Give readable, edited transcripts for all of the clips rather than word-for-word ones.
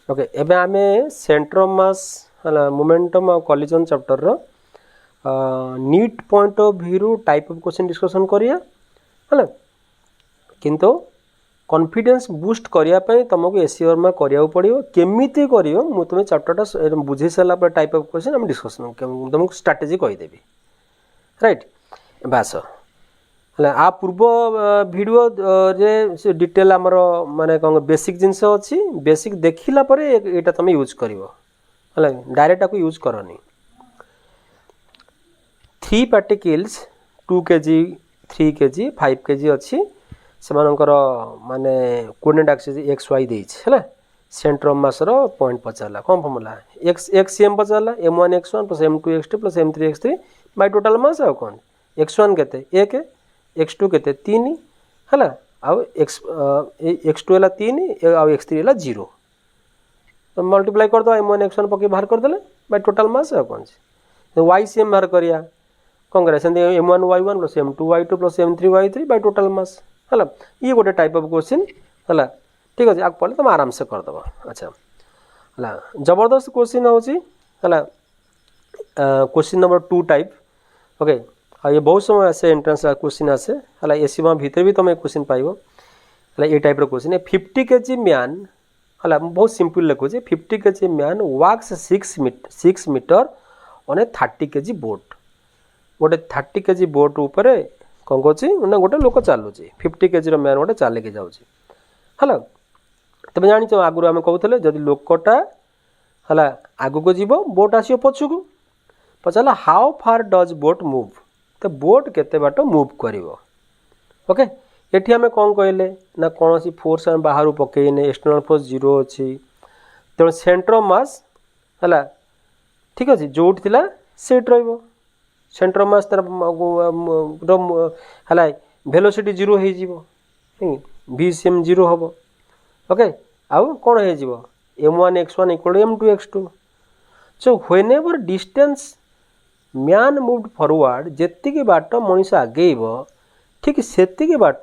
okay एबे आमे centre of मास हला मोमेंटम और कोलिजन चैप्टर रो NEET point of view type of question discussion करिया हला किंतु कॉन्फिडेंस बूस्ट करिया पय तुमको एसी वर्मा करिया पड़ियो केमिति करियो मु तुमे चैप्टरटा बुझी सला पर टाइप ऑफ क्वेश्चन हम डिस्कशन तुमको स्ट्रेटजी कहि देबी राइट बास हला आ पूर्व वीडियो रे डिटेल हमर माने कोन बेसिक जिंस अछि बेसिक देखिला परे एटा तुम यूज करिवो हला डायरेक्ट को यूज करनी 3 पार्टिकल्स 2 kg 3 kg 5 kg अछि सेमानकर माने कोऑर्डिनेट एक्सिस एक्स वाई देछ हला सेंटर ऑफ मास रो पॉइंट पचाला कोन फॉर्मूला x m पचाला m1 x1 + m2 x2 + m3 x3 by total mass आ कोन x1 केते 1 x2 केते 3 हला आ x2 हला 3 आ x3 हला 0 तो मल्टीप्लाई कर दो m1 x1 पके बाहर कर देले बाय टोटल मास आ कोन y सेम बाहर करिया कोन करे सेंते m1 y1 + m2 y2 + m3 y3 bye total मास हला ये गोटे टाइप ऑफ क्वेश्चन हला ठीक अछि आक पले तुम आराम से कर दबो अच्छा हला जबरदस्त क्वेश्चन होची हला क्वेश्चन नंबर 2 टाइप ओके आ ये बहुत समय ऐसे एंट्रेंस क्वेश्चन आसे हला एसीमा भीतर भी तुम क्वेश्चन पाइबो हला ये टाइप रो क्वेश्चन है 50 kg मैन हला बहुत सिंपल लिखो जे 50 kg man walks 6 metre on a 30 kg boat गोटे 30 kg बोट ऊपर कौन कौची ना गोटे लोक चलुची 50 kg मैन गोटे चल के जाऊँ हला तुम जान आगुरी आम कहते जदि लोकटा हला आगु को जीव बोट आसो पछकू पचाला how far does boat move तो बोट केते बाट मूव करिवो ओके एठी आम कौन कहले ना कौन सी फोर्स आम बाहर पकईने एक्सटर्नल फोर्स 0 अच्छी तेणु सेंटर ऑफ मास हला ठीक अच्छे जो थिला सेट रहिबो सेंटर ऑफ मास तर हला वेलोसिटी 0 हो जीवो vcm 0 हबो ओके आउ कोन हो जीवो m1 x1 = m2 x2 so whenever distance man moved forward जेति के बाट मनीष आगेइबो ठीक सेति के बाट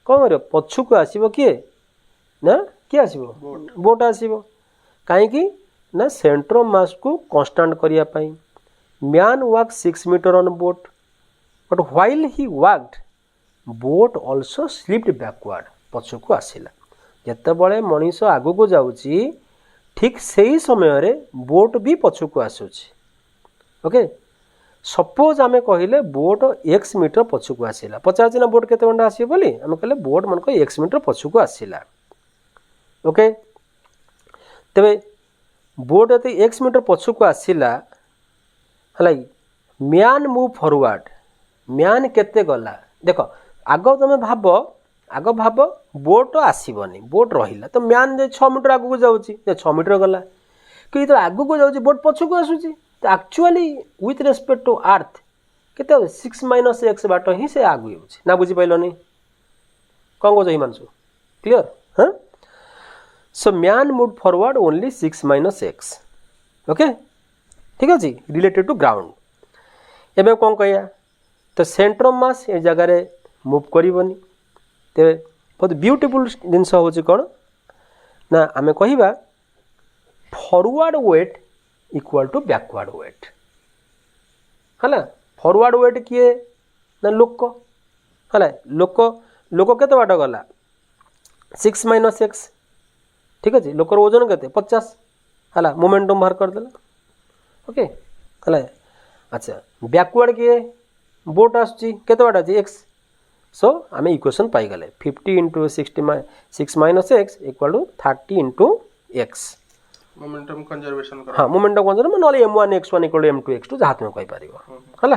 कोन रे पछु को आसीबो किए ना के आसीबो बोट आसीबो काहे कि ना सेंटर ऑफ मास को कांस्टेंट करिया पई man walk 6 metre on boat but while he walked boat also slipped backward पछु को आसीला जते बळे मनीष आगु को जाउची ठीक सही समय रे बोट भी पछु को आसुची ओके सपोज आमे कहिले बोट x मीटर पछु को आसीला पचार ना बोट केते घंटा आसी बोली आमे कहले बोट मन को x मीटर पछु को आसीला ओके तबे बोट यदि x मीटर पछु को आसीला हला मैन मूव फॉरवर्ड मैन केते गला देखो आगो तमे आगो भाबो बोट आसीबनी बोट रहिला तो मैन जे 6 मीटर आगु को जाउची 6 मीटर गला कि तो आगु को जाउची बोट पछु को आसुची तो actually with respect to earth केते 6 - x बाट ही से आगु होची ना बुझी पाइलोनी कोन को जही मानसु क्लियर हां so man move forward only 6 - x okay ठीक अछि रिलेटेड टू ग्राउंड एबे कोन कहया तो सेंटर ऑफ मास ए जगह रे मूव करिवनी ते बहुत ब्यूटीफुल जिंस होची कोन ना आमे कहिबा forward weight equal to backward weight हला फॉरवर्ड वेट किए ना लोक हला लोक केते बाट गला 6 - x ठीक अछि लोकर वजन केते 50 हला मोमेंटम बाहर कर देला ओके हला अच्छा बैकवर्ड किए बोट आसची केते बाट अछि x सो आमे इक्वेशन पाई गले 50 * 6 - x = 30 * x मोमेंटम कंजर्वेशन कर हां मोमेंटम कंजर्वेशन नले m1 x1 = m2 x2 जहां तुम कहि परिबो हला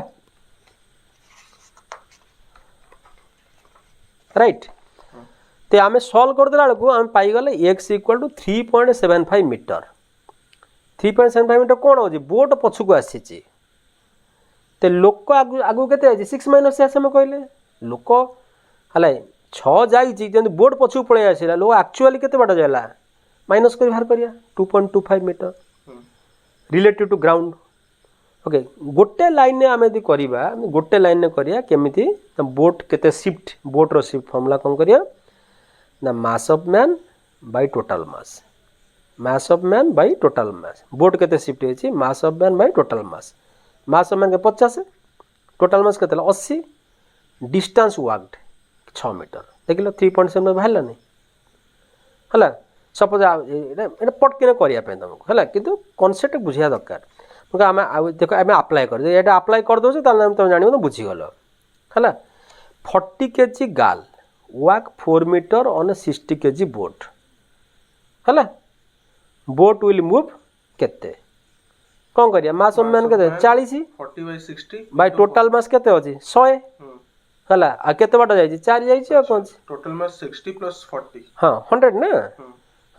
राइट ते आमे सॉल्व कर देला को हम पाई गले x = 3.75 मीटर 3.75 मीटर कोन होजी बोट पछु को आसीची ते लोक आगु केते आछि 6 - x हम कहले लोक हला 6 जाई छी जंत बोट पछु पळे आसीला लोक एक्चुअली केते बाट जाला माइनस कर बाहर करिया 2.25 metre related to ground okay गोटे लाइन ने आमे यदि करिबा गोटे लाइन ने करिया केमिति बोट केते शिफ्ट बोट रो शिफ्ट फार्मूला कोन करिया ना mass of man bye total mass mass of man by total mass boat केते shift होइछि mass of man by total mass of man के 50 total mass केते 80 distance walked 6 मीटर देखिलो 3.7 बाहला नहीं हला suppose एटा पट के करिया पे तुमको हला किंतु कांसेप्ट बुझिया दरकार मगर आमे देखो आमे अप्लाई कर दे एटा अप्लाई कर दोछ ताले तुम जानिबो तो बुझी गलो हला 40 kg गाल walk 4 meter on a 60 kg boat हला बोट विल मूव केते कौन करिया मास ऑफ मैन केते 40 40 by 60 बाय टोटल मास केते होची 100 हला आ केते बाटा जाईची 4 जाईची आ कोन टोटल मास 60 plus 40 हां 100 ना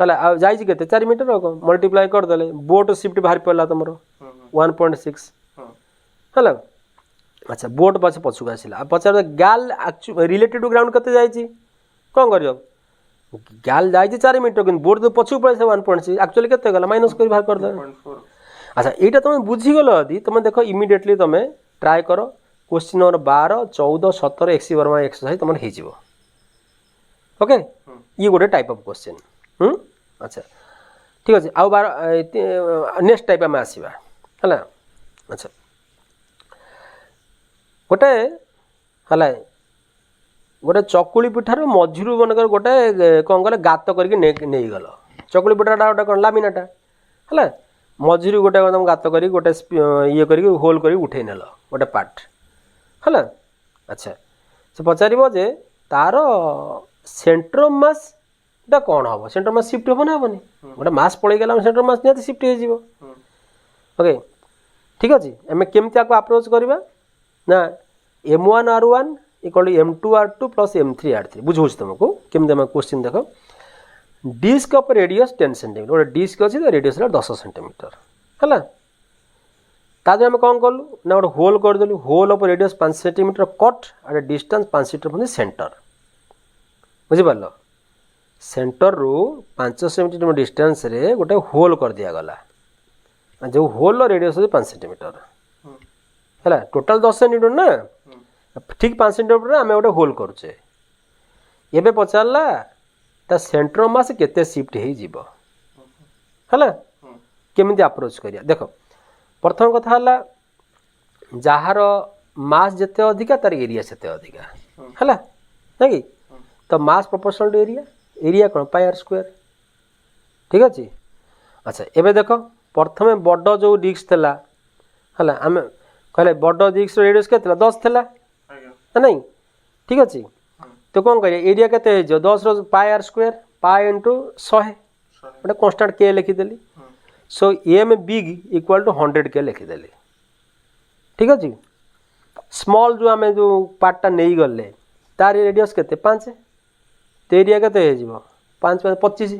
हला आ जाईची केते 4 मीटर को मल्टीप्लाई कर देले बोट शिफ्ट बाहर पड़ला तमरो 1.6 हला अच्छा बोट पाछे पछुक आसिला पछार गाल रिलेटेड टू ग्राउंड केते जाईची कोन करियो गाल जाईची 4 मीटर किन बोट तो पछु पड़े 1.6 एक्चुअली केते गला माइनस कर बाहर कर दे 0.4 अच्छा एटा तुम बुझी गलो यदि तुम देखो इमीडिएटली तुम ट्राई करो question number 12 14 17 HC Verma exercise तुम हे जीवो ओके ये गोटे टाइप ऑफ क्वेश्चन अच्छा ठीक अछि आ बार नेक्स्ट टाइप में आसीबा हला अच्छा गोटे हला गोटे चकुली पिठार मझिरू मनकर गोटे कौन कले गात करके नहीं गल चकुली पिठाटा गोटे कौन लामिनाटा है मझिरू गोटे एकदम गात कर गोटे ये कर होल कर उठे नेल गोटे पार्ट है अच्छा से पचार जे तार सेंटर मास टा कौन हम सेंटर मास शिफ्ट हम ना हेनी गोटे मास पड़े गला सेंटर मास निहाती शिफ्ट हो ओके ठीक अच्छे आम केमती आपको अप्रोच करवा ना M1R1 equal to M2R2 plus M3R3 बुझे तुमको केमती आम क्वेश्चन देख डिस्क ऑफ रेडियस 10 सेंटीमीटर गोटे डिस्क अच्छी रेडियस 10 सेंटीमीटर है ताजे आम कौन कलु ना गोटे होल करदेलु hole of radius 5 centimeter cut at distance 5 centimeter from center बुझिपार सेंटर रु 5 सेंटीमीटर डिस्टेंस रे गोटे होल कर दिया गला जो होल रेडियस 5 सेंटीमीटर है टोटाल 10 सेंटीमीटर ना ठीक 5 सेंटीमीटर आम गोटे होल करुचे एबे पचारला ता सेंटर मास केते शिफ्ट हे जीवो हला केमिति अप्रोच करिया देखो प्रथम कथा हला जहार मास जते अधिका तार एरिया सेते अधिका हला नहीं तो मास प्रोपोर्शनल टू एरिया कोन पाई आर स्क्वायर ठीक अछि अच्छा एबे देखो प्रथमे बड़ जो डिस्क थला हला आम कहले बड़ डिस्क रेडियस केतला 10 थला नहीं ठीक अच्छे तो कौन करिए एरिया केते जो 10 रो पाई आर स्क्वायर पाई इंटू 100 गोटे कांस्टेंट के लिखिदेली सो एम बिग इक्वल टू 100 के लिखिदेली ठीक अच्छे स्मॉल जो आम जो पार्टा नहीं गले तार रेडियस केते 5 तो एरिया केते हो जीवो 5 25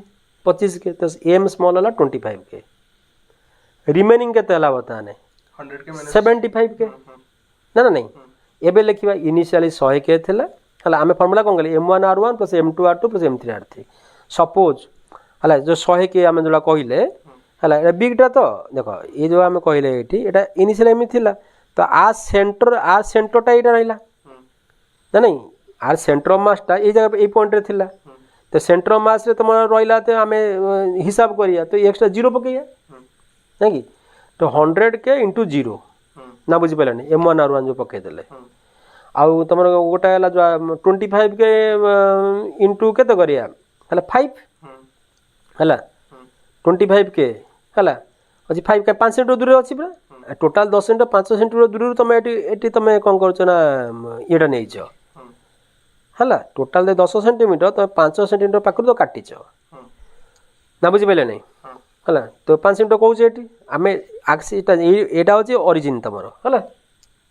25 के तो एम स्मॉल वाला 25 के रिमेनिंग केते हला बताने 100 के 75 के ना ना नहीं एबे लिखिबा इनिशियली 100 के थिला हला आमे फार्मूला कोन गले M1R1 + M2R2 + M3R3 सपोज हला जो 100 के आमे जोला कहिले हला ए बिगटा तो देखो ये जो आमे कहिले एठी एटा इनिशियली एमि थिला तो आर सेंटरटा एटा रहिला ना नहीं आर सेंटर मास ता ए जगह ए पॉइंट रे थिला तो सेंटर मास रे तुम रहिला तो आमे हिसाब करिया तो एक्स्ट्रा 0 पकैया नहीं तो 100 के इंटू 0 ना बुझी पारानी M1R1 जो पकई देले आउ तुम गोटा है जो 25 के इंटू के करिया 5 है 25 के है अच्छी 5 के 5 सेंटीमीटर दूर अच्छी पूरा टोटाल 10 सेंटीमीटर 5 सेंटीमीटर दूर तुम ये तुम कौन कर ये नहीं है टोटाल 10 सेंटीमीटर तुम 5 सेंटीमीटर पाखु तो काटिच ना बुझी पारे नहीं है तो 5 सेंटीमीटर कौन आम यहाँ हूँ ओरिजिन तुम है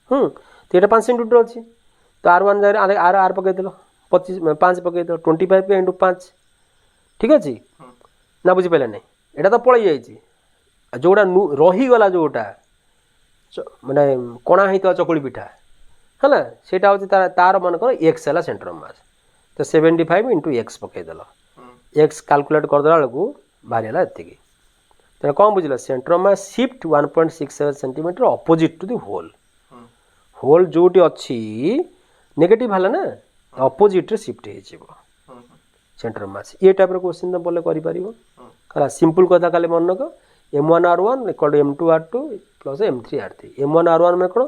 तो ये 5 सेंटीमीटर अच्छी तो R1 जगह आर पकईदेल 5 पकईदेल 25 के इंटू 5 ठीक अच्छे ना बुझी पारे नहीं यहाँ तो पलि जा जोटा रहीगला जोटा माने कणा होता चकुली पिठा है सेटा हूँ तार मन कर एक्स है सेंटर मास तो 75 इंटू एक्स पकईदेल एक्स कैलकुलेट करदेला बेलू बाहरीगला एतिकी तेना कौन बुझल center mass shift 1.67 centimeter opposite to the hole hole जोटी अच्छी नेगेटिव है ना अपोजिट रे शिफ्ट हो सेंटर मास ये टाइप क्वेश्चन तुम बोले कर सिंपल कथा खाली मन रख m1r1 equal to m2r2 plus m3r3 m1r1 में कौन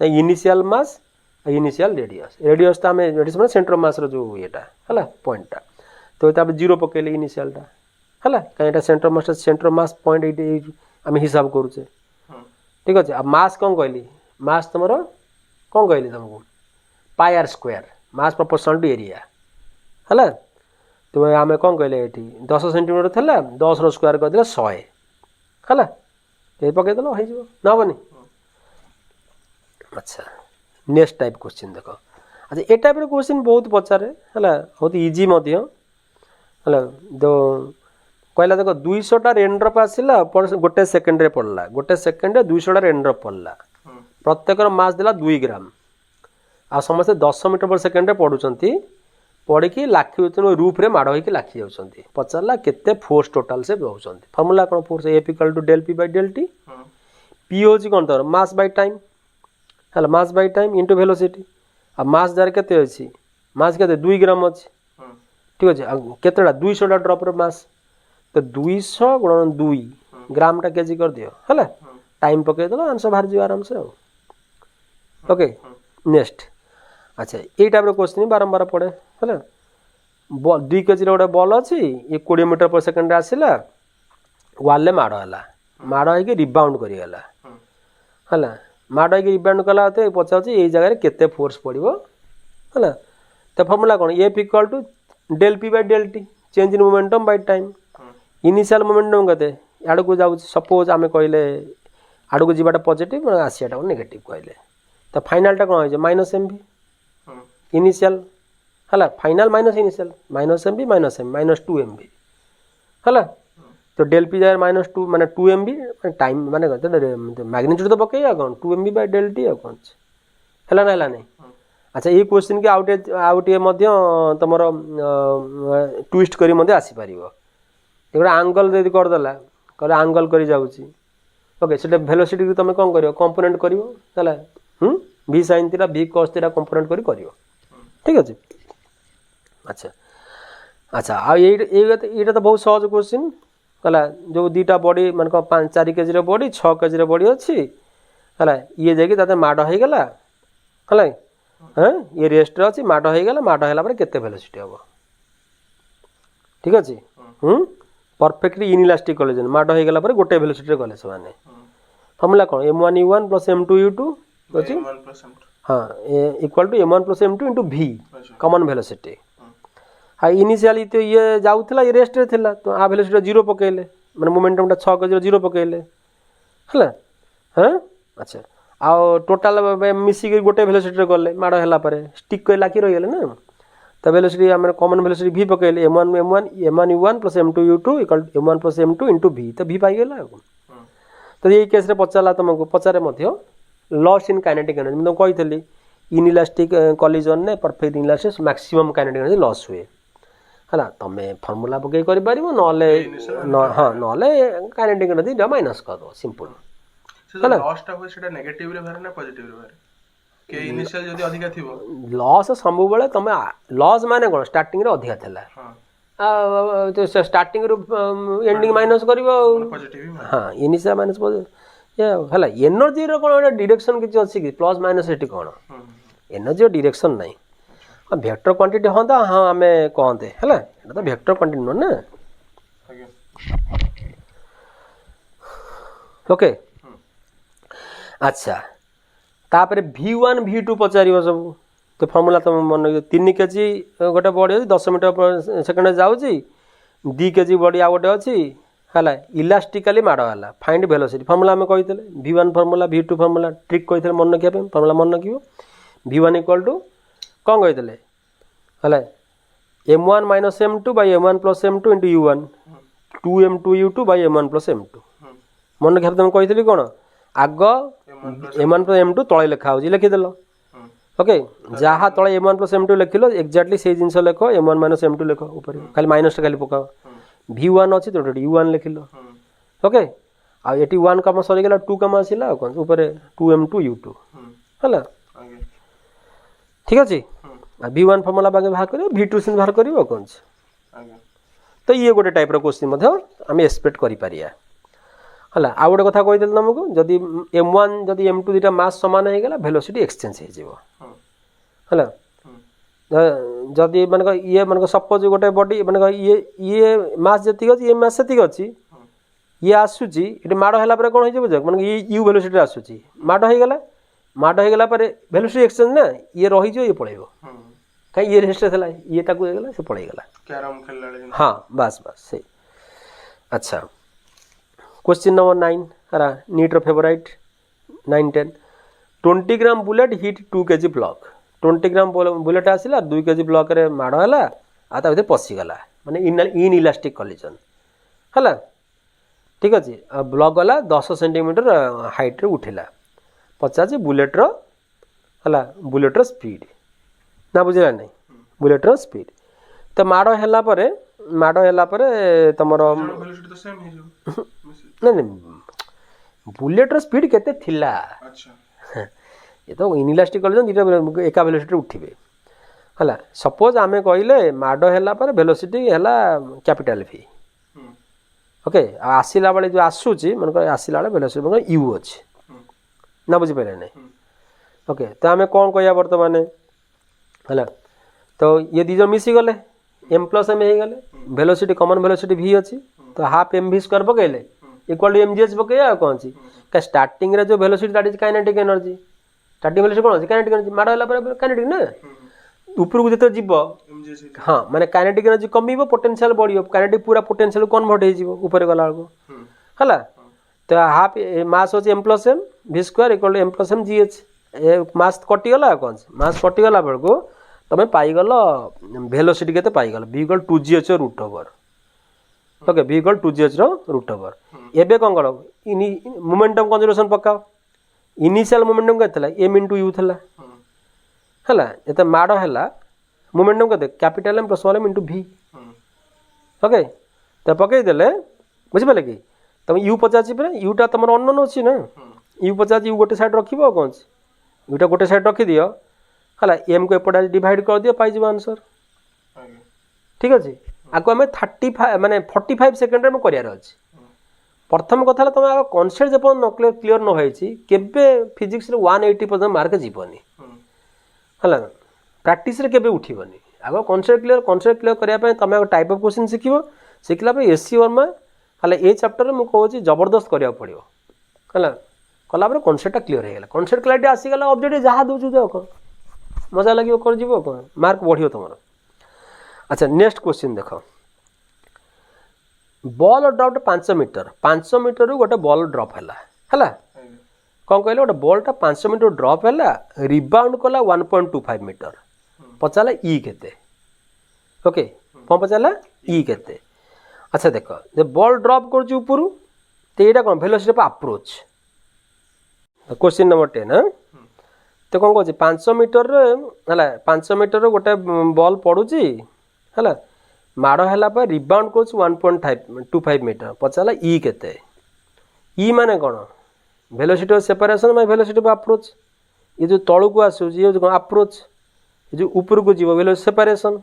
initial mass initial radius radius तो आम रेडियस मैंने सेंटर मास जो येटा है पॉइंटा तो ये जीरो पकेले इनिशियलटा है कहीं सेंटर मास पॉइंट ये आम हिसाब करुचे ठीक अच्छे अब मास कौन कहली मास तुम कौन कहली तुमको pi R square mass proportional to area है तुम आम कौन कहले ये 10 सेंटीमीटर थी 10 रो स्क्वायर करदे 100 है ये पकईदेल हो नबनी अच्छा नेक्स्ट टाइप क्वेश्चन देख अच्छा ये टाइप क्वेश्चन बहुत पचारे है बहुत इजी है जो कहला देख 200टा रेनड्रप आसला गोटे सेकेंड पड़ला गोटे सेकेंड 200टा रेनड्रप पड़ला प्रत्येक मास देला 2 ग्राम आ समस्ते 10 मीटर पर सेकेंड पढ़ुंट पढ़ी लाखी रूफ रे माड़ होकर लाखी जाऊँच पचारा केते फोर्स टोटाल से दौरान फर्मूला कौन force F equal to del p by del t p हूँ कौन तर मास बाय टाइम है mass by time into velocity आ मास जार केते अच्छी मास के 2 ग्राम अच्छी ठीक अच्छे केतेटा 200टा ड्रप मास तो 200 गुणन 2 ग्रामटा केजी कर दियो है टाइम पकईदेल आंसर बाहर जाए आराम से ओके नेक्स्ट अच्छा ये टाइप क्वेश्चन बारंबार पड़े है 2 केजी गोटे बल अच्छी ये 20 मीटर पर सेकेंड आसला वाल माड़ है माड़ हो रिबाउंड करगला है माड़ हो रिबाउंड कला पचार ये जगह केते फोर्स पड़ो है तो फर्मूला कौन F equal to del p by del t change in momentum by time initial momentum के आड़ को जाऊँ सपोज आम कहले आड़ को जावाटा पॉजिटिव आसियाटा नेगेटिव कहले तो फाइनालटा कौन हो माइनस एम भी इनिशियल है final minus initial minus m v minus 2 m v है तो डेल पी जाए -2 माने 2 एम भी टाइम माने मैग्नीट्यूड तो पकईया कौन 2 m v by del t कौन है ना नहीं अच्छा ये क्वेश्चन के आउटे तुम ट्विस्ट कर आसीपर गोटे आंगल यदि करदेला कह आंगल कर जाऊँगी ओके से वेलोसिटी तुम कौन कर कंपोनेंट कर भी साइन थीटा भी कॉस थीटा कंपोनेंट कर ठीक अच्छे अच्छा अच्छा आईटा तो बहुत सहज क्वेश्चन है जो 2टा बॉडी मान 4 केजी बॉडी 6 केजी बॉडी अच्छी है ये जाकि माड़ होगला है हाँ ये रेस्ट अच्छी माड़ होगला माड़ है केते वेलोसिटी हम ठीक अच्छे परफेक्टली इनइलास्टिक कॉलेजन माड़ होगला गोटे वेलोसिटी गले से फर्मूला कौन m1u1 प्लस m2u2 अच्छी हाँ equal to m1 plus m2 into v common velocity हाँ इनिशियली तो ये जाऊला ये रेस्ट रे थिला तो आ वेलोसिटी 0 पकईले माने मोमेंटमटा 6 के 0 पकईले है हाँ अच्छा आ टोटाल मिसिक गोटे वेलोसिटी गले माड़ है स्टिक कर लाखी रहीगले ना तो वेलोसिटी आम कॉमन वेलोसिटी v पकईले m1u1 plus m2u2 equal to m1 plus m2 into v तो v पाईगला तो ये केस रे पचारा तुमको पचारे लॉस इन काइनेटिक एनर्जी मैं तुमको कही इनइलास्टिक कॉलिजन ने perfect inelastic maximum kinetic energy loss हुए है तुम फर्मूला पकई कर हाँ ना काइनेटिक एनर्जी माइनस कर दो सिंपल लॉस सब बेले तुम लॉस माने कौन स्टार्टिंग रे अधिका थिला स्टार्टिंग एंडिंग माइनस कर हाँ इनिशियल माइनस है एनर्जी कौन डायरेक्शन किसी अच्छी कि प्लस माइनस ये कौन एनर्जी डायरेक्शन ना वेक्टर क्वांटिटी हाँ तो हाँ आम कहते है तो वेक्टर क्वांटिटी नुह ना ओके अच्छा तापर v1 v2 पचार सब तो फर्मूला तुम मन 3 केजी गोटे बॉडी अच्छी 10 मीटर पर सेकेंड जाऊँगी 2 केजी बॉडी आ गए अच्छी है इलास्टिकाली माड़ है फाइंड वेलोसिटी फर्मूला आम कही v1 formula v2 formula trick कही मन रखा फर्मूला मन रखियो v1 इक्वल टू कौन कही है m1 minus m2 by m1 plus m2 into u1 2m2u2 by m1 plus m2 मन रखा तुम कही कौन आग m1 प्लस m2 तले लिखा हो लिखिदेल ओके जहाँ तले m1 प्लस m2 लिखिल एक्जाक्टली से जिन लिख m1 माइनस m2 लिख ऊपर खाली माइनस खाली पकाओ v1 अच्छी तो u1 लिखिल ओके आ ये 1 कम सरीगला 2 कम आसला कौन ऊपर 2m2u2 है ठीक अच्छे v1 फर्मूला बागे बाहर कर v2 से बाहर कर कौन आगे तो ये गोटे टाइप क्वेश्चन आम एक्सपेक्ट करिया हला आ गोटे कथा कही तुमको जदि m1 जदि m2 दुटा मास समान हो गला वेलोसिटी एक्सचेंज हो जिवो हला जदि मानक ये मानक सपोज गोटे बॉडी मानक ये मास जति अछि ये मास सेति अछि ये आसुची ये माड़ है कौन हो मानक ये यू वेलोसिटी आसुची माड़ हो गला वेलोसिटी एक्सचेंज ना ये रही ये पळेबो कहीं ये रेस्ट थला ये ताकू गला से पळेई गला कैरम खेलला ले हाँ बस बस सही अच्छा क्वेश्चन नंबर 9 हरा नीट रो फेवरेट 9 10 20 ग्राम बुलेट हिट 2 kg ब्लॉक 20 ग्राम बुलेट आसिला 2 kg ब्लॉक रे माड़ हला आ ता भीतर पसी गला माने इन इलास्टिक कोलिजन हला ठीक अछि ब्लॉक गला 10 सेंटीमीटर हाइट रे उठिला पचास बुलेट रो हला बुलेट रो स्पीड ना बुझला नहीं बुलेट रो स्पीड तो माड़ हैला परे तमरो वेलोसिटी तो सेम हे जो नहीं बुलेट रो स्पीड केते थिला अच्छा ये तो इनइलास्टिक कोलिजन दिटा एका वेलोसिटी उठिबे हला सपोज आमे कहले माड़ हैला परे वेलोसिटी हैला कैपिटल v ओके आसिला वाले जो आसुची मन को आसिला वाले वेलोसिटी मन u अछि ना बुझि पले नहीं ओके तो आमे कोन कहया वर्तमान हला तो ये दीजन मिसी गले m प्लस m हे गले वेलोसिटी कॉमन वेलोसिटी v अछि तो हाफ mv स्क्वायर पकेले इक्वल टू mgh पकेया कोन छी का स्टार्टिंग रे जो velocity that is kinetic energy starting velocity कोन अछि काइनेटिक एनर्जी माड़ होला पर काइनेटिक ना ऊपर को जते जीव हां माने काइनेटिक एनर्जी कमीबो पोटेंशियल बढ़ियो काइनेटिक पूरा पोटेंशियल कन्वर्ट हे जीवो ऊपर गला को हला तो हाफ मास होची m plus m v square equal to m plus m gh ए मास कटि गला कोन मास कटि गला बेलको तमे पाई गलो वेलोसिटी केते पाई गलो v equal 2gh root over okay v equal 2gh रो रूट ओवर एबे कोन करो इनी मोमेंटम कंजर्वेशन पकाओ इनिशियल मोमेंटम केतला m * u थला हला एते माडो हला मोमेंटम केते capital m plus m * v okay त पकई देले बुझि पले कि तम u 50 पे u टा तमर अननोन अछि ना u 50 u गोटे साइड रखिबो कोन u टा गोटे साइड रखि दियो हला m को एपटा डिवाइड कर दियो पाई जब आंसर ठीक अछि आको हमें 35 माने 45 सेकंड रे म करियार अछि प्रथम कथा तुम आगे कॉन्सेप्ट जब न क्लियर न होइछि केबे फिजिक्स रे 180% मार्क जीवनी हला प्रैक्टिस रे केबे उठिबनी आगो कॉन्सेप्ट क्लियर करिया पे तमे टाइप ऑफ क्वेश्चन सिखिबो सिखला पे एससी वर्मा हला ए चैप्टर रे म कहूछि जबरदस्त करिया पड़ियो हला कला पर कॉन्सेप्ट क्लियर हे गेला कॉन्सेप्ट क्लैरिटी आसी गेला ऑब्जेक्ट जहा दोछु जो को मजा लागियो कर जीवो को मार्क बढ़ियो तमरो अच्छा नेक्स्ट क्वेश्चन देखो बॉल ड्रॉप 5 मीटर रु गोटे बॉल ड्रॉप हैला कौन कहले गोटे बॉल टा 5 मीटर ड्रॉप हैला रिबाउंड कला 1.25 मीटर पचाला ई केते ओके कौन पचाला ई केते अच्छा देखो जे बॉल ड्रॉप कर छु ऊपर ते एटा कोन velocity of approach question number 10 हां तो कौन कहछि 5 मीटर रे हैला 5 मीटर रो गोटे बॉल पडुची हैला माड़ हैला पर रिबाउंड कोच 1.25 मीटर पचाला ई केते ई माने कोन velocity of separation by velocity of approach ये जो तळु को आसु ये जो अप्रोच ये जो ऊपर को जीव वेलोसिटी सेपरेशन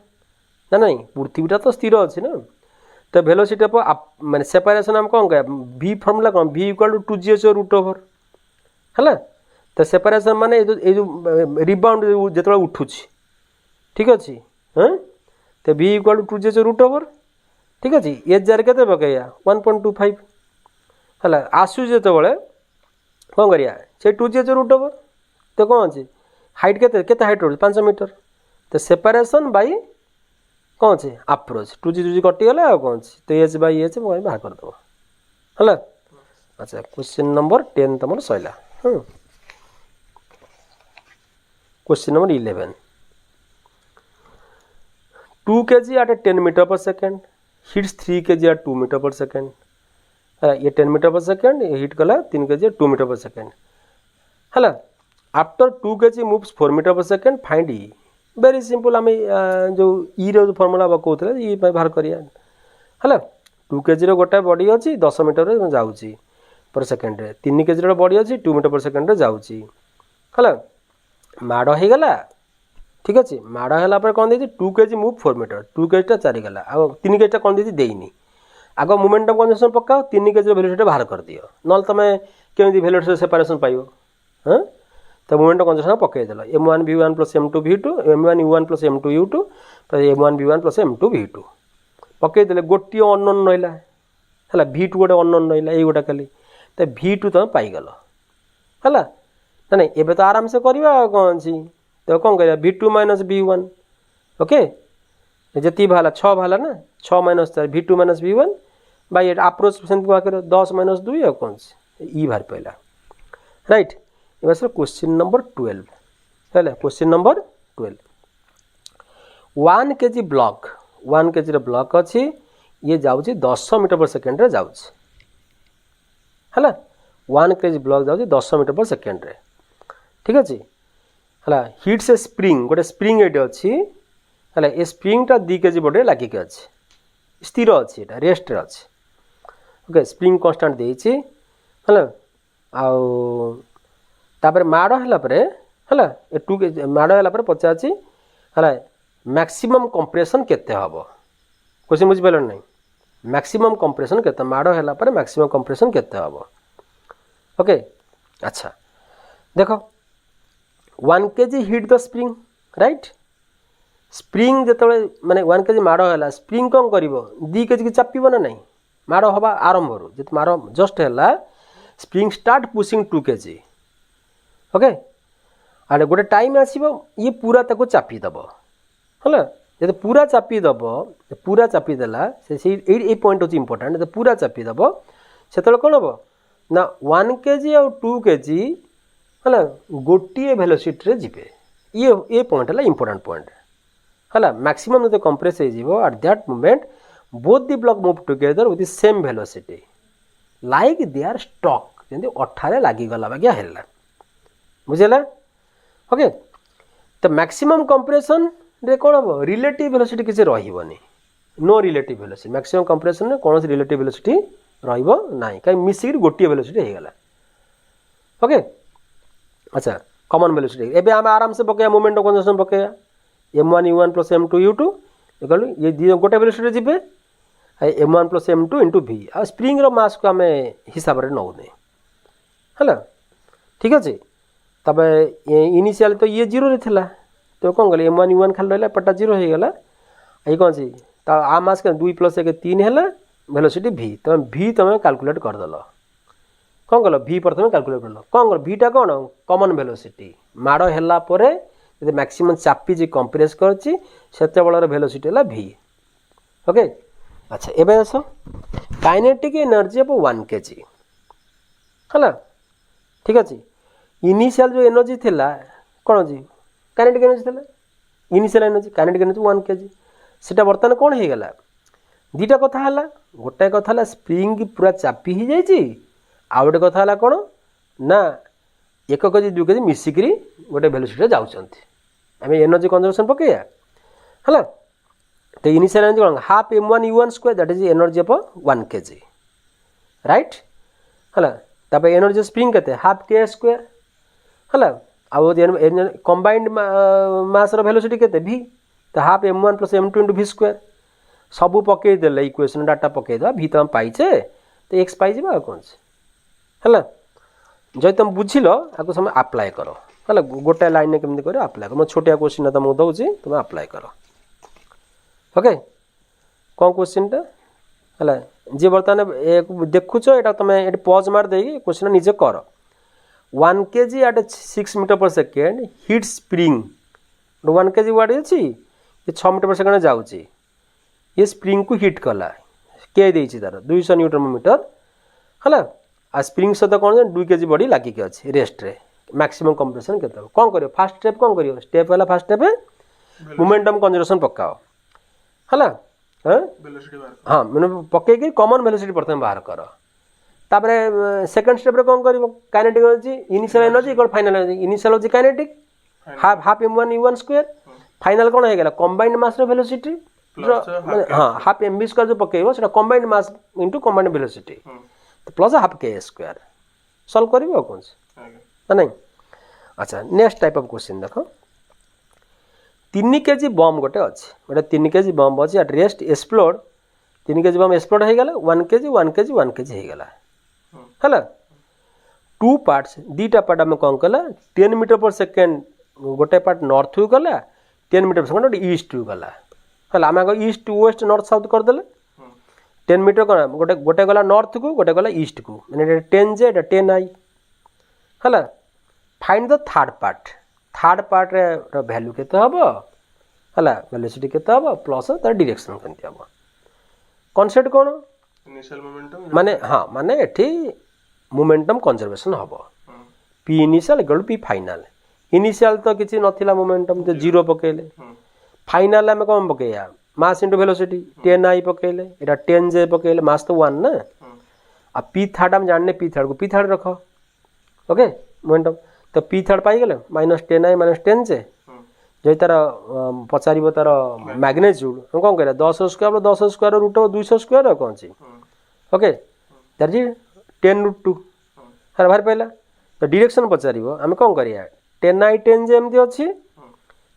ना नहीं पृथ्वीटा तो स्थिर अछि ना तो वेलोसिटी ऑफ माने सेपरेशन हम कोन कहया v फार्मूला कोन v equal to 2gh root over हैला तो सेपरेशन माने ये जो रिबाउंड जेतला उठुछि ठीक अछि हैं तो v equal to 2gh root over ठीक अछि ए जार केते पकैया 1.25 हला आसु जेते बेले कोन करिया से 2gh रूट ओवर तो कोन अछि हाइट केते हाइट रोज 5 मीटर तो सेपरेशन बाय कोन अछि अप्रोच 2g कटि गेला कोन अछि तो h बाय h मोय बाहर कर दबो हला अच्छा क्वेश्चन नंबर 10 तमर सइला question number 11 2 kg at 10 meter per second hits 3 kg at 2 meter per second ये 10 meter per second ये hit कला 3 kg at 2 meter per second हला after 2 kg moves 4 meter per second find e very simple हमें जो e रो formula बकोतले e बाहर करिया हला 2 kg रो गोटा बॉडी अछि 10 मीटर रे जाउची पर सेकंड रे 3 kg रो बॉडी अछि 2 मीटर पर सेकंड रे जाउची हला माडो हे गला ठीक अच्छे माड़ है कौन दे 2 kg मूव 4 मीटर 2 kg चारिगला आ 3 kg कौन दे देनी आग मोमेंटम कंजर्वेशन पकाओ 3 kg वेलोसिटी बाहर कर दियो ना तुम केमी वेलोसिटी सेपारेसन पाइब हाँ तो मोमेंटम कंजर्वेशन पकईदेल m1 v1 plus m2 v2 m1 u1 plus m2 u2 m1 v1 plus m2 v2 पकईदेले गोटे अननोन रहा है v2 गोटे अननोन रहा ये गोटा खाली तो v2 तुम पाइगल है ना नहीं एबे तो आराम से करवा कौन अच्छी तो कौन कर v2 माइनस v1 ओके जी बाहर 6 बाहर ना 6 minus 4 v2 minus v1 by approach सेमती कर 10 माइनस 2 और कौन ई बाहर पड़ा राइट ये सर क्वेश्चन नंबर 12 है question number 12 1 kg block 1 kg block अच्छी ये जाऊँ 10 मीटर पर सेकेंड जाऊँ है 1 kg ब्लॉक जाऊँ 10 मीटर पर सेकेंड ठीक अच्छे है हिट से स्प्रिंग गोटे स्प्रिंग ये अच्छी है ये स्प्रिंगटा 2 kg बॉडी लगिक अच्छे स्थिर अच्छी यहाँ रेस्ट अच्छे ओके स्प्रिंग कन्स्टाट देती है तापर माड़ है 2 kg माड़ है पचार है मैक्सिमम कंप्रेशन केते हम क्वेश्चन बुझिपार ना मैक्सिमम कंप्रेशन केते माड़ है मैक्सिमम कंप्रेशन केते हम ओके अच्छा देख 1 kg hit the spring right spring जो माने 1 kg माड़ है स्प्रिंग कौन कर 2 kg की चापिब ना नहीं माड़ हवा आरंभ जो माड़ जस्ट है spring start pushing 2 kg okay आड़े गोटे टाइम आसब ये पूरा ताको चापिदेव है जो पूरा चापिदेव पूरा चापिदेला से पॉइंट हूँ इम्पोर्टाट जो पूरा चापिदेव से कौन हम ना 1 kg और 2 kg है गोटे वेलोसिटी जीवे ये पॉइंट है इम्पोर्टाट पॉइंट है मैक्सिमम जो कंप्रेस हो at that moment both the block move together with same velocity like they are stuck जमी अठारे लगिगला बागिया है बुझेगा ओके तो मैक्सिमम कंप्रेशन रे कौन हम रिलेटिव वेलोसिटी किसी रही no relative velocity maximum compression में कौन रिलेटिव वेलोसिटी रही कहीं मिसिक गोटे वेलोसिटी होगला ओके अच्छा कॉमन वेलोसिटी एबे आम आराम से पकड़ा मोमेंटम कंजर्वेशन पकड़ा m1 u1 plus m2 u2 कहलु ये दी गोटे वेलोसिटी जीवे m1 plus m2 into v आ स्प्रिंग रो मास को आम हिसाब से नौने है ठीक अच्छे तब इनिशियल तो ये 0 रे तो कौन कल m1 u1 खाली रहा पटा 0 हो गला ये कौन सी आ मास के 2 प्लस 1 3 है वेलोसिटी v तुम v तुम कैलकुलेट करदेल कौन कल v प्रथम कैलकुलेट कर कौन कर vटा कौन कॉमन वेलोसिटी माड़ है जो मैक्सिमम चापी कंप्रेस कर वेलोसिटी है v ओके अच्छा एबे आस काइनेटिक एनर्जी ऑफ 1 kg है ठीक अच्छे इनिशियल जो एनर्जी थिला कौन जी काइनेटिक एनर्जी थिला initial energy kinetic energy 1 kg सेटा बर्तमान कौन हो गला दीटा कथा है गोटे कथा है स्प्रिंग पूरा चापी हो जाए आ गोटे कथा है कौन ना 1 kg 2 kg मिसिकी गोटे वेलोसिटी जाऊँच आम एनर्जी कंजर्वेशन पकड़ा है तो इनिशियल एनर्जी कौन half m1 u1 square that is energy of 1 kg right है तब एनर्जी स्प्रिंग के हाफ k स्क्वायर है आउ कंबाइंड मास वेलोसिटी के v तो half m1 plus m2 into v square सबू पकईदे इक्वेशन डाटा पकईद v तुम पाइचे तो x पाइज कौन है जब तुम बुझिल आपको समय अप्लाई कर है गोटे लाइन केमती कर अप्लाई कर मैं छोटिया क्वेश्चन तुमको दूसरी तुम अप्लाई कर ओके कौन क्वेश्चनटा है जी बर्तमान देखुच यहाँ तुम ये पज मार दे क्वेश्चन निजे कर 1 kg eight 6 metre per second hit spring 1 kg वाट अच्छी ये 6 मीटर पर सेकेंड जाऊँगी ये स्प्रिंग को हिट कला के देती तार 200 न्यूटन मीटर है आ स्प्रिंग सहित कौन 2 kg बॉडी लगिक अच्छे रेस्ट रे मैक्सिमम कंप्रेशन के कौन कर फास्ट स्टेप कौन कर स्टेप है फास्ट स्टेप मोमेंटम कंजर्वेशन पकाओ है हाँ मैंने पकईकि कॉमन वेलोसिटी प्रथम बाहर कर तापर सेकंड स्टेप रे कौन कर kinetic energy initial energy equal final energy initial होची kinetic half m1 u1 square final कौन हो गला कंबाइंड मास रो वेलोसिटी हाँ हाफ mv स्क्वायर जो पकेइबो सेटा combined mass into combined velocity तो plus half k square solve करिवो कौन ना नहीं अच्छा नेक्स्ट टाइप ऑफ क्वेश्चन देखो 3 kg बम गोटे अच्छे गोटे 3 kg बम अच्छे at rest explode 3 kg bomb explode हो गला 1 kg 1 kg 1 kg हो गला है 2 पार्ट्स दीटा पार्ट आम कौन कला 10 मीटर पर सेकेंड गोटे पार्ट नॉर्थ को गला 10 मीटर पर सेकेंड गोटे ईस्ट को गला है आम आगे ईस्ट वेस्ट नॉर्थ साउथ करदे 10 मीटर कौन गोटे गोटे गला नॉर्थ को गोटे गला ईस्ट को मैंने 10 जे 10 आई है फाइंड द थर्ड पार्ट रे वैल्यू केते हबो हला वेलोसिटी केते हबो प्लस तार डायरेक्शन केते हबो कॉन्सेप्ट कोन इनिशियल मोमेंटम माने हाँ माने एठी मोमेंटम कंजर्वेशन हबो P initial equal P final initial तो किछि नथिला मोमेंटम तो जीरो पकेले फाइनल में कौन पकेया मास इंटू वेलोसिटी 10 आई पकेले एटा 10 जे पकेले मास तो 1 ना आ पी थर्ड हम जानने पी थर्ड को पी थर्ड रखो ओके मोमेंटम तो पी थर्ड पाई गले -10 आई -10 जे जो तार पचार तार मैग्नेट्यूड हम कौन करें 10 स्क्वायर 10 स्क्वायर रूट 200 स्क्वायर कौन सी ओके दैट इज 10 रूट 2 है बाहर पहला तो डायरेक्शन पचार आम कौन करिया 10 आई 10 जे एमती अच्छी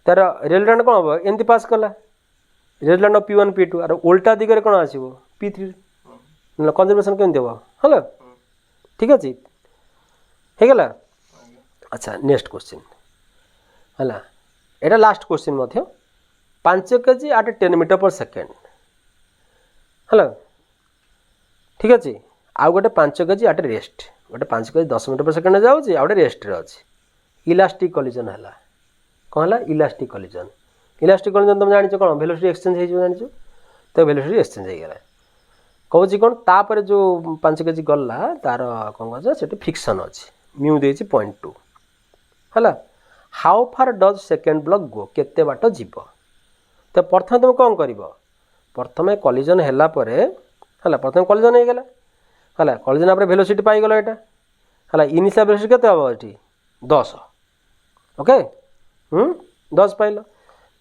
तार रेलटाण कौन हम एमती पास कला रेलटाण P1 P2 और उल्टा दिगरे कौन आसो P3 कंजर्वेशन केमती हम है ठीक अच्छे हो गला अच्छा नेक्स्ट क्वेश्चन है एटा last question 5 kg at 10 metre per second है ठीक अच्छे आउ गोटे 5 kg at रेस्ट गोटे 5 kg 10 मीटर पर सेकेंड जाऊँगी आउ गोटे रेस्ट अच्छी इलास्टिक कलिजन है कौन है इलास्टिक कलिजन तुम जान कौन वेलोसिटी एक्सचेंज हो जान तो वेलोसिटी एक्सचेंज हो गला कहूँ कौन तापर जो 5 kg गला तार कौन कह फिक्शन अच्छी म्यू दे 0.2 है how far does second block go केते बाट जीव तो प्रथम तुम कौन कर प्रथम कलिजन है प्रथम कलिजन हो गला है कलिजन आप वेलोसिटी पाईगल यहाँ है इनिशियल वेलोसिटी केते हम ये 10 ओके 10 पाइल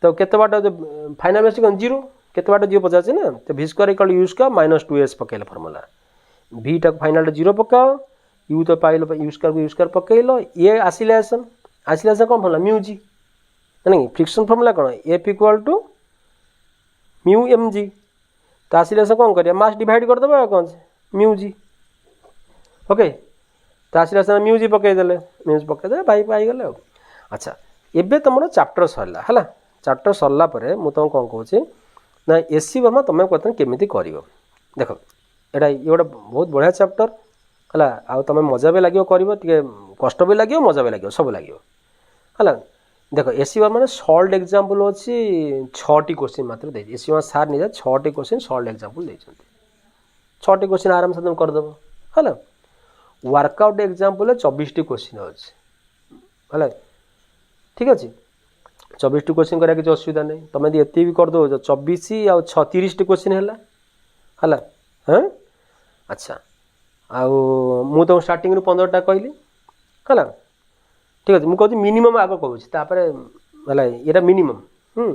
तो केते बाट जो फाइनल वेलोसिटी कौन 0 केते बाट जीव पचार ना तो v square equal u square -2s पकेल फॉर्मूला v टा फाइनल 0 पकाओ u तो पाइल यू स्क्वायर पकेल ये आसिलेसन कौन फॉर्मूला म्यू जी नहीं फ्रिक्शन फॉर्मूला कौन F equal to mu m g तो आसिलेसन कौन करिया मास डिवाइड करदे कौन म्यू जी ओके तो आसिलेसन म्यू जी पकईदे म्यूज पकईदे भाई पाईगले अच्छा एबे तुम चैप्टर सरला है चैप्टर सरला मुझे तुम कौन कहूँ ना एसी वर्मा तुम बर्तमान केमी कर देख एटा ये गोटे बहुत बढ़िया चैप्टर है आ तुम मजा भी लगे कर कष्ट भी लगे मजा भी लगे सब लगे है देख एसी वर्मा मैंने सल्ट एग्जाम्पल अच्छी 6टी क्वेश्चन मात्र दे एसी वर्मा सार नहीं 6टी क्वेश्चन सल्ट एग्जाम्पल देते 6टी क्वेश्चन आराम से तुम करदेव है वर्कआउट एग्जाम्पल 24टी क्वेश्चन अच्छे है ठीक अच्छे 24टी क्वेश्चन करा किसी असुविधा नहीं तुम यदि एत भी करदे 24 आ 30टी क्वेश्चन है हाँ अच्छा आउ तुम स्टार्टिंग 15टा कहली है ठीक अच्छे मुझे मिनिमम आग कहूँ है ये मिनिमम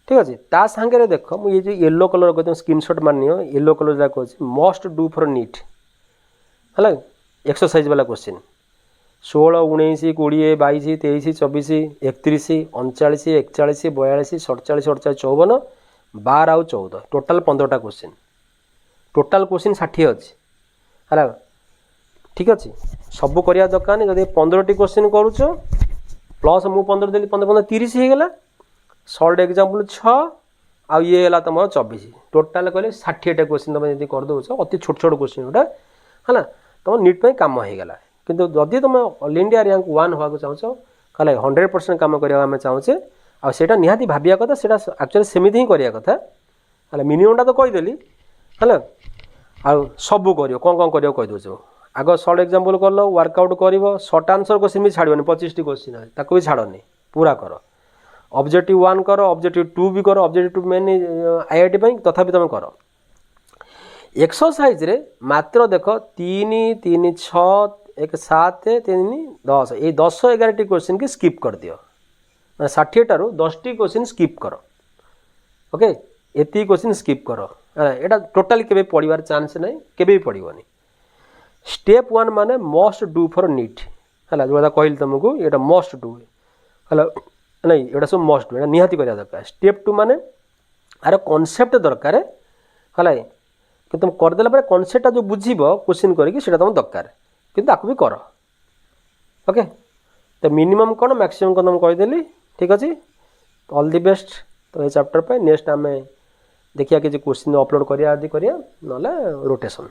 ठीक अच्छे ता सांगे देख मुझे जो येलो कलर कहते स्क्रीनशॉट मारनी येलो कलर जहाँ कहूँ मस्ट डू फॉर नीट है एक्सरसाइज वाला क्वेश्चन 16 19 20 22 23 24 31 39 41 42 47 48 54 12 आउ 14 टोटाल 15टा क्वेश्चन टोटाल क्वेश्चन 60 अच्छी है ठीक अच्छे सब करवा दरकार जब 15टी क्वेश्चन करुच प्लस मु 15 देली 15 15 30 हो गला सल्ट एग्जाम्पल 6 आ ये है तुम 24 टोटाल कहले 60टा क्वेश्चन तुम यदि करदे अति छोट छोट क्वेश्चन गोटा है तुम नीट पर कम हो गला किंतु जदि तुम ऑल इंडिया रैंक 1 होगा चाहो कहले 100% कम करवा चाहूचे आटा निहाती भाविया कथा से एक्चुअली सेमती ही करवा कथा है मिनिममटा तो कहीदेली है आ सब कर कौन कौन कर कहीदे आग सर्ट एग्जाम्पल कल वर्कआउट कर सर्ट आंसर क्वेश्चन भी छाड़नी 25टी क्वेश्चन ताको भी छाड़नी पूरा कर ऑब्जेक्टिव 1 कर ऑब्जेक्टिव 2 भी कर ऑब्जेक्टिव 2 मेन आईआईटी तथापि तुम कर एक्सरसाइज रे मात्र देख 3 3 6 1 7 3 10 ये 10 11टी क्वेश्चन की स्किप कर दियो 60टारू 10टी क्वेश्चन स्किप कर ओके एति क्वेश्चन स्किप कर एटा टोटाली केबे पढ़िबार चांस नहीं केबे भी पढ़िबनी स्टेप 1 माने मस्ट डू फॉर नीट है जो कहली तुमको ये मस्ट डू है ନାଇଁ ଏଗୁଡ଼ା ସବୁ ମଷ୍ଟ ଏଇଟା ନିହାତି କରିବା ଦରକାର ଷ୍ଟେପ୍ 2 ମାନେ ଆର କନସେପ୍ଟ ଦରକାର ହେଲା କିନ୍ତୁ ତୁମେ କରିଦେଲା ପରେ କନସେପ୍ଟଟା ଯେଉଁ ବୁଝିବ କ୍ୱେଶ୍ଚିନ୍ କରିକି ସେଇଟା ତୁମ ଦରକାର କିନ୍ତୁ ତାକୁ ବି କର ଓକେ ତ ମିନିମମ୍ କ'ଣ ମ୍ୟାକ୍ସିମମ୍ କ'ଣ ମୁଁ କହିଦେଲି ଠିକ୍ ଅଛି ଅଲ୍ ଦି ବେଷ୍ଟ ତ ଏ ଚାପ୍ଟର ପାଇଁ ନେକ୍ସଟ ଆମେ ଦେଖିବା କିଛି କ୍ୱେଶ୍ଚିନ୍ ଅପଲୋଡ଼ କରିବା ଆଦି କରିବା ନହେଲେ ରୋଟେସନ୍